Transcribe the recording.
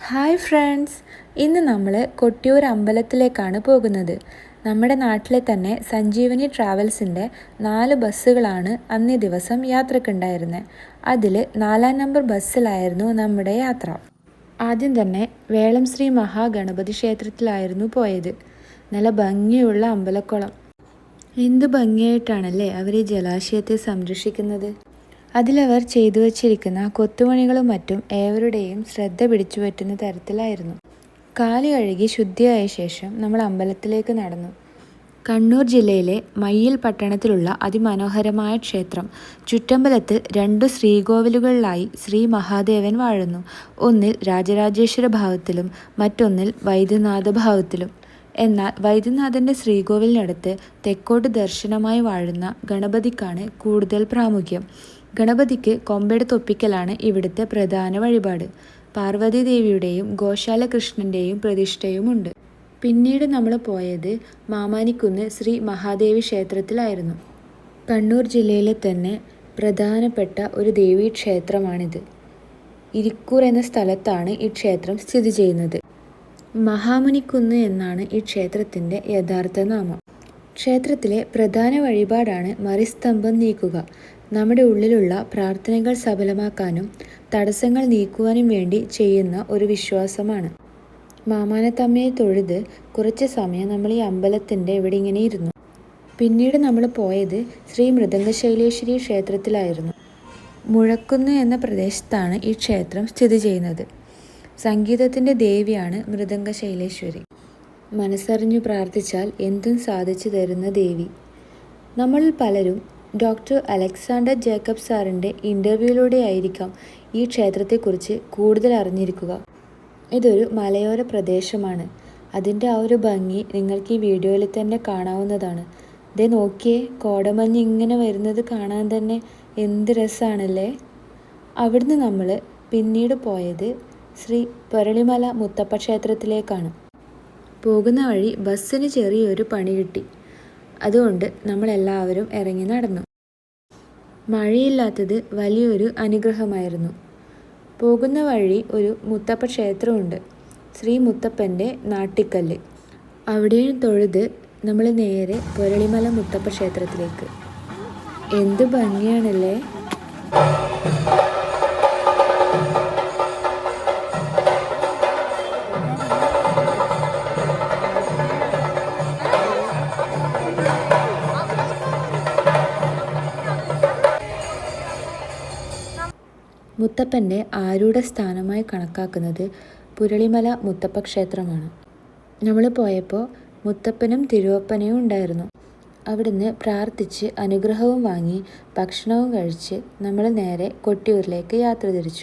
Hi friends, ഇന്ന് നമ്മൾ കൊട്ടിയൂർ അമ്പലത്തിലേക്കാണ് പോകുന്നത്. നമ്മുടെ നാട്ടിലെ തന്നെ സഞ്ജീവനി ട്രാവൽസിൻ്റെ 4 ബസ്സുകളാണ് അന്നേ ദിവസം യാത്രക്കുണ്ടായിരുന്നത്. അതിൽ 4-ാം നമ്പർ ബസ്സിലായിരുന്നു നമ്മുടെ യാത്ര. ആദ്യം തന്നെ വേളം ശ്രീ മഹാഗണപതി ക്ഷേത്രത്തിലായിരുന്നു പോയത്. നല്ല ഭംഗിയുള്ള അമ്പലക്കുളം. എന്ത് ഭംഗിയായിട്ടാണല്ലേ അവർ ഈ ജലാശയത്തെ സംരക്ഷിക്കുന്നത്. അതിലവർ ചെയ്തു വച്ചിരിക്കുന്ന കൊത്തുപണികളും മറ്റും ഏവരുടെയും ശ്രദ്ധ പിടിച്ചു പറ്റുന്ന തരത്തിലായിരുന്നു. കാല് കഴുകി ശുദ്ധിയായ ശേഷം നമ്മൾ അമ്പലത്തിലേക്ക് നടന്നു. കണ്ണൂർ ജില്ലയിലെ മയ്യിൽ പട്ടണത്തിലുള്ള അതിമനോഹരമായ ക്ഷേത്രം. ചുറ്റമ്പലത്തിൽ 2 ശ്രീകോവിലുകളിലായി ശ്രീ മഹാദേവൻ വാഴുന്നു. ഒന്നിൽ രാജരാജേശ്വര ഭാവത്തിലും മറ്റൊന്നിൽ വൈദ്യനാഥ ഭാവത്തിലും. എന്നാൽ വൈദ്യനാഥൻ്റെ ശ്രീകോവിലിനടുത്ത് തെക്കോട്ട് ദർശനമായി വാഴുന്ന ഗണപതിക്കാണ് കൂടുതൽ പ്രാമുഖ്യം. ഗണപതിക്ക് കൊമ്പെടുത്തൊപ്പിക്കലാണ് ഇവിടുത്തെ പ്രധാന വഴിപാട്. പാർവതി ദേവിയുടെയും ഗോശാല കൃഷ്ണൻ്റെയും പ്രതിഷ്ഠയുമുണ്ട്. പിന്നീട് നമ്മൾ പോയത് മാമാനിക്കുന്ന് ശ്രീ മഹാദേവി ക്ഷേത്രത്തിലായിരുന്നു. കണ്ണൂർ ജില്ലയിലെ തന്നെ പ്രധാനപ്പെട്ട ഒരു ദേവീക്ഷേത്രമാണിത്. ഇരിക്കൂർ എന്ന സ്ഥലത്താണ് ഈ ക്ഷേത്രം സ്ഥിതി ചെയ്യുന്നത്. മഹാമുനിക്കുന്ന് എന്നാണ് ഈ ക്ഷേത്രത്തിൻ്റെ യഥാർത്ഥ നാമം. ക്ഷേത്രത്തിലെ പ്രധാന വഴിപാടാണ് മറിസ്തംഭം നീക്കുക. നമ്മുടെ ഉള്ളിലുള്ള പ്രാർത്ഥനകൾ സഫലമാക്കാനും തടസ്സങ്ങൾ നീക്കുവാനും വേണ്ടി ചെയ്യുന്ന ഒരു വിശ്വാസമാണ്. മാമാനത്തമ്മയെ തൊഴുത് കുറച്ച് സമയം നമ്മൾ ഈ അമ്പലത്തിൻ്റെ ഇവിടെ ഇങ്ങനെ ഇരുന്നു. പിന്നീട് നമ്മൾ പോയത് ശ്രീ മൃദംഗശൈലേശ്വരി ക്ഷേത്രത്തിലായിരുന്നു. മുഴക്കുന്ന് എന്ന പ്രദേശത്താണ് ഈ ക്ഷേത്രം സ്ഥിതി ചെയ്യുന്നത്. സംഗീതത്തിൻ്റെ ദേവിയാണ് മൃദംഗശൈലേശ്വരി. മനസ്സറിഞ്ഞു പ്രാർത്ഥിച്ചാൽ എന്തും സാധിച്ചു തരുന്ന ദേവി. നമ്മളിൽ പലരും ഡോക്ടർ അലക്സാണ്ടർ ജേക്കബ് സാറിൻ്റെ ഇൻ്റർവ്യൂയിലൂടെ ആയിരിക്കാം ഈ ക്ഷേത്രത്തെക്കുറിച്ച് കൂടുതൽ അറിഞ്ഞിരിക്കുക. ഇതൊരു മലയോര പ്രദേശമാണ്. അതിൻ്റെ ആ ഒരു ഭംഗി നിങ്ങൾക്ക് ഈ വീഡിയോയിൽ തന്നെ കാണാവുന്നതാണ്. ദേ നോക്കിയേ, കോടമഞ്ഞ് ഇങ്ങനെ വരുന്നത് കാണാൻ തന്നെ എന്ത് രസമാണല്ലേ. അവിടുന്ന് നമ്മൾ പിന്നീട് പോയത് ശ്രീ പൊരളിമല മുത്തപ്പ ക്ഷേത്രത്തിലേക്കാണ്. പോകുന്ന വഴി ബസ്സിന് ചെറിയൊരു പണി കിട്ടി. അതുകൊണ്ട് നമ്മളെല്ലാവരും ഇറങ്ങി നടന്നു. മഴയില്ലാത്തത് വലിയൊരു അനുഗ്രഹമായിരുന്നു. പോകുന്ന വഴി ഒരു മുത്തപ്പ ക്ഷേത്രമുണ്ട്, ശ്രീ മുത്തപ്പൻ്റെ നാട്ടിക്കല്ല്. അവിടെയും തൊഴുത് നമ്മൾ നേരെ പൊരളിമല മുത്തപ്പ ക്ഷേത്രത്തിലേക്ക്. എന്ത് ഭംഗിയാണല്ലേ. മുത്തപ്പൻ്റെ ആരൂഢ സ്ഥാനമായി കണക്കാക്കുന്നത് പുരളിമല മുത്തപ്പ ക്ഷേത്രമാണ്. നമ്മൾ പോയപ്പോൾ മുത്തപ്പനും തിരുവപ്പനയും ഉണ്ടായിരുന്നു. അവിടുന്ന് പ്രാർത്ഥിച്ച് അനുഗ്രഹവും വാങ്ങി ഭക്ഷണവും കഴിച്ച് നമ്മൾ നേരെ കൊട്ടിയൂരിലേക്ക് യാത്ര തിരിച്ചു.